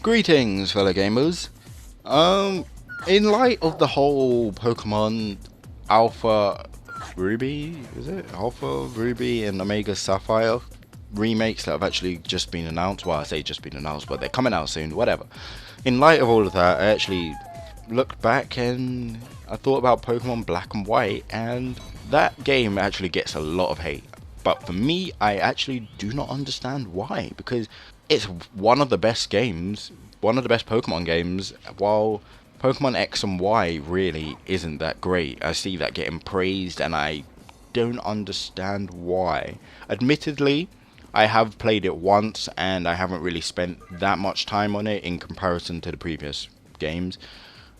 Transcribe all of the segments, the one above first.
Greetings, fellow gamers. Um, in light of the whole Pokemon Alpha Ruby, is it? Alpha Ruby and Omega Sapphire remakes that have actually just been announced. Well, I say just been announced, but they're coming out soon, whatever. In light of all of that, I actually looked back and I thought about Pokemon Black and White, and that game actually gets a lot of hate. But for me, I actually do not understand why, because it's one of the best games, one of the best Pokemon games, while Pokemon X and Y really isn't that great. I see that getting praised and I don't understand why. Admittedly, I have played it once and I haven't really spent that much time on it in comparison to the previous games.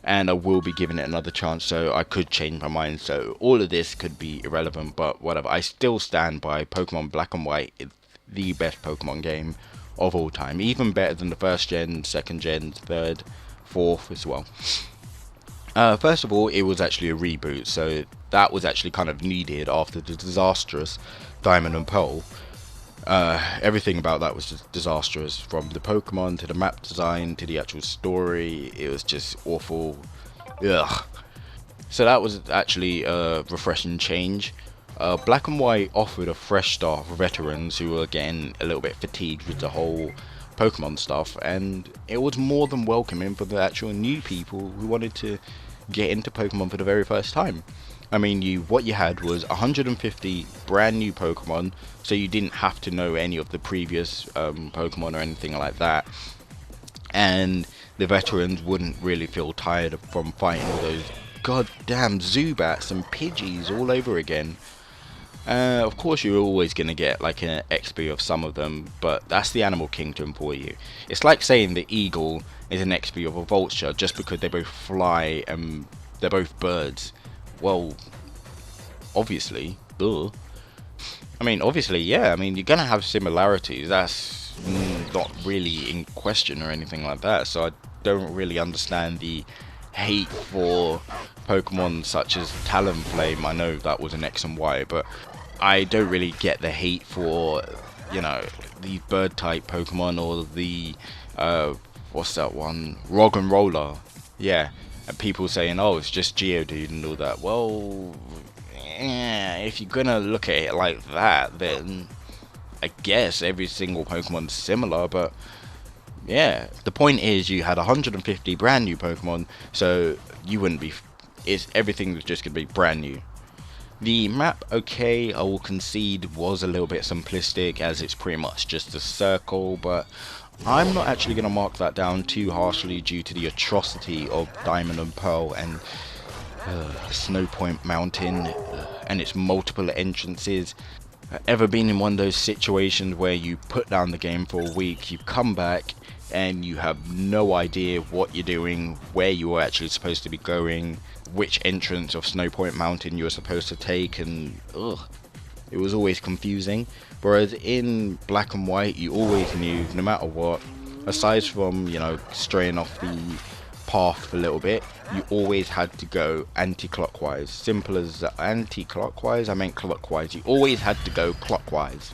And I will be giving it another chance, so I could change my mind. So all of this could be irrelevant, but whatever. I still stand by Pokemon Black and White is the best Pokemon game of all time. Even better than the first gen, second gen, third, fourth as well. First of all, it was actually a reboot, so that was actually kind of needed after the disastrous Diamond and Pearl. Everything about that was just disastrous, from the Pokemon to the map design to the actual story. It was just awful. Ugh. So that was actually a refreshing change. Black and White offered a fresh start for veterans who were getting a little bit fatigued with the whole Pokemon stuff, and it was more than welcoming for the actual new people who wanted to get into Pokemon for the very first time. I mean, what you had was 150 brand new Pokemon, so you didn't have to know any of the previous Pokemon or anything like that, and the veterans wouldn't really feel tired from fighting all those goddamn Zubats and Pidgeys all over again. Of course, you're always going to get like an XP of some of them, but that's the Animal Kingdom for you. It's like saying the eagle is an XP of a vulture just because they both fly and they're both birds. Well, obviously, duh. I mean, obviously, yeah. I mean, you're gonna have similarities. That's not really in question or anything like that. So I don't really understand the hate for Pokemon such as Talonflame. I know that was an X and Y, but I don't really get the hate for, you know, the bird type Pokemon or the what's that one? Rog and Roller. Yeah. And people saying, oh, it's just Geodude and all that. Well, yeah, if you're gonna look at it like that, then I guess every single Pokemon's similar, but yeah, the point is you had 150 brand new Pokemon, so you wouldn't be, everything was just gonna be brand new. The map, okay, I will concede, was a little bit simplistic as it's pretty much just a circle, but I'm not actually going to mark that down too harshly due to the atrocity of Diamond and Pearl and Snow Point Mountain and its multiple entrances. Ever been in one of those situations where you put down the game for a week, you come back and you have no idea what you're doing, where you are actually supposed to be going, which entrance of Snow Point Mountain you're supposed to take, and it was always confusing. Whereas in Black and White, you always knew, no matter what, aside from, you know, straying off the path a little bit, you always had to go anti-clockwise. Simple as that. Anti-clockwise? I meant clockwise. You always had to go clockwise.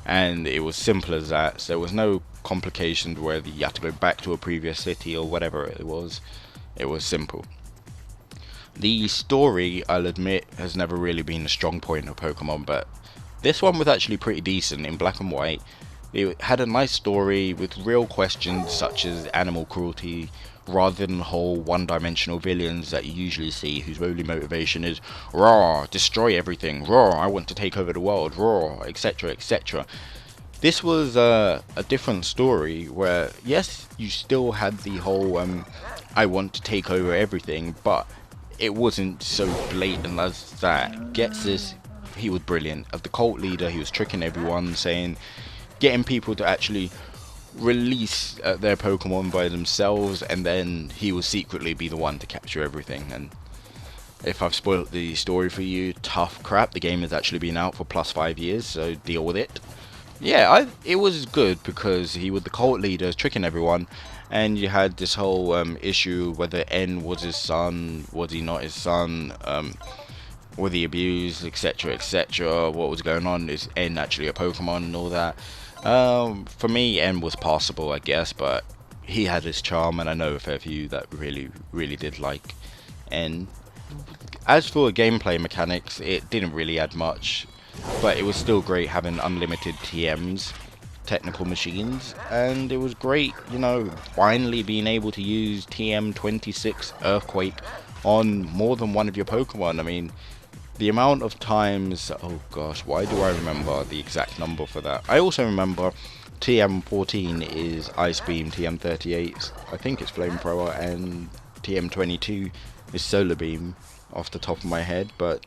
And it was simple as that. So there was no complications where you had to go back to a previous city or whatever it was. It was simple. The story, I'll admit, has never really been a strong point of Pokemon, but this one was actually pretty decent in Black and White. It had a nice story with real questions such as animal cruelty, rather than the whole one-dimensional villains that you usually see whose only motivation is raw, destroy everything, raw, I want to take over the world, raw, etc, etc. This was a different story where, yes, you still had the whole I want to take over everything, but it wasn't so blatant as that. Gets this, he was brilliant. As the cult leader, he was tricking everyone, getting people to actually release their Pokemon by themselves, and then he will secretly be the one to capture everything. And if I've spoiled the story for you, tough crap. The game has actually been out for plus 5 years, so deal with it. Yeah, it was good because he was the cult leader, tricking everyone, and you had this whole issue whether N was his son, was he not his son, was he abused, etc, etc, what was going on, is N actually a Pokemon and all that. For me, N was passable, I guess, but he had his charm, and I know a fair few that really did like. And as for gameplay mechanics, it didn't really add much, but it was still great having unlimited TMs, technical machines, and it was great, you know, finally being able to use TM26 Earthquake on more than one of your Pokemon. I mean, the amount of times, oh gosh, why do I remember the exact number for that? I also remember TM14 is Ice Beam, TM38, I think it's Flamethrower, and TM22 is Solar Beam off the top of my head. But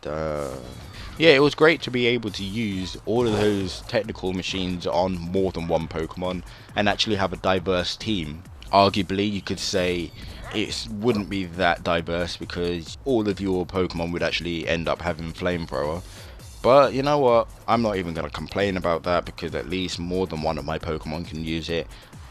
yeah, it was great to be able to use all of those technical machines on more than one Pokemon and actually have a diverse team. Arguably, you could say it wouldn't be that diverse because all of your Pokemon would actually end up having Flamethrower. But you know what, I'm not even going to complain about that because at least more than one of my Pokemon can use it.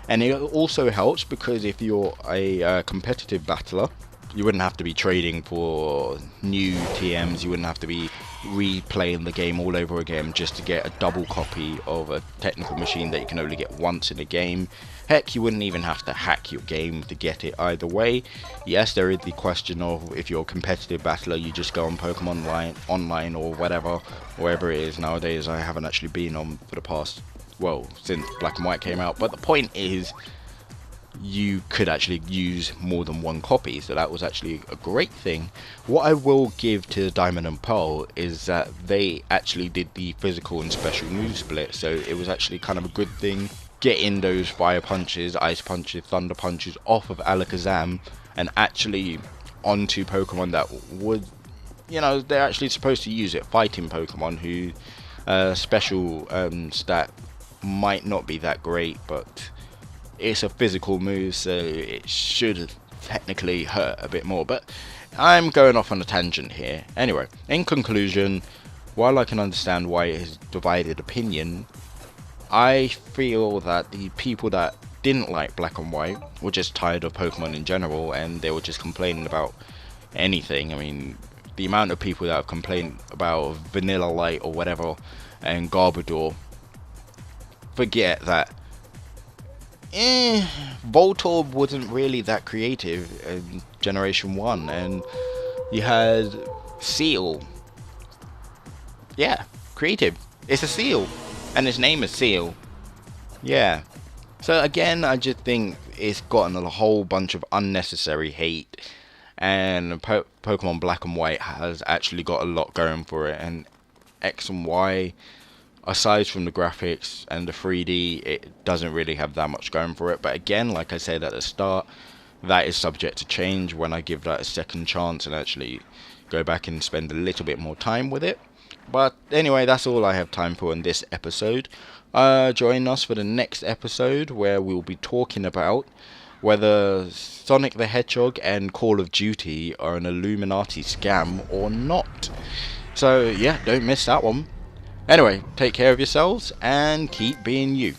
And it also helps because if you're a competitive battler, you wouldn't have to be trading for new TMs, you wouldn't have to be replaying the game all over again just to get a double copy of a technical machine that you can only get once in a game. Heck, you wouldn't even have to hack your game to get it either way. Yes, there is the question of if you're a competitive battler, you just go on Pokemon online or whatever, wherever it is nowadays. I haven't actually been on for the past, well, since Black and White came out, but the point is, you could actually use more than one copy, so that was actually a great thing. What I will give to Diamond and Pearl is that they actually did the physical and special move split, so it was actually kind of a good thing getting those fire punches, ice punches, thunder punches off of Alakazam and actually onto Pokemon that would, you know, they're actually supposed to use it, fighting Pokemon who special stat might not be that great, but it's a physical move, so it should technically hurt a bit more. But I'm going off on a tangent here. Anyway, in conclusion, while I can understand why it has divided opinion, I feel that the people that didn't like Black and White were just tired of Pokemon in general, and they were just complaining about anything. I mean, the amount of people that have complained about Vanilla Light or whatever and Garbodor, forget that. Voltorb wasn't really that creative in Generation 1, and you had Seal. Yeah, creative. It's a Seal, and its name is Seal. Yeah. So again, I just think it's gotten a whole bunch of unnecessary hate, and Pokemon Black and White has actually got a lot going for it, and X and Y, aside from the graphics and the 3D, it doesn't really have that much going for it. But again, like I said at the start, that is subject to change when I give that a second chance and actually go back and spend a little bit more time with it. But anyway, that's all I have time for in this episode. Join us for the next episode where we'll be talking about whether Sonic the Hedgehog and Call of Duty are an Illuminati scam or not. So yeah, don't miss that one. Anyway, take care of yourselves and keep being you.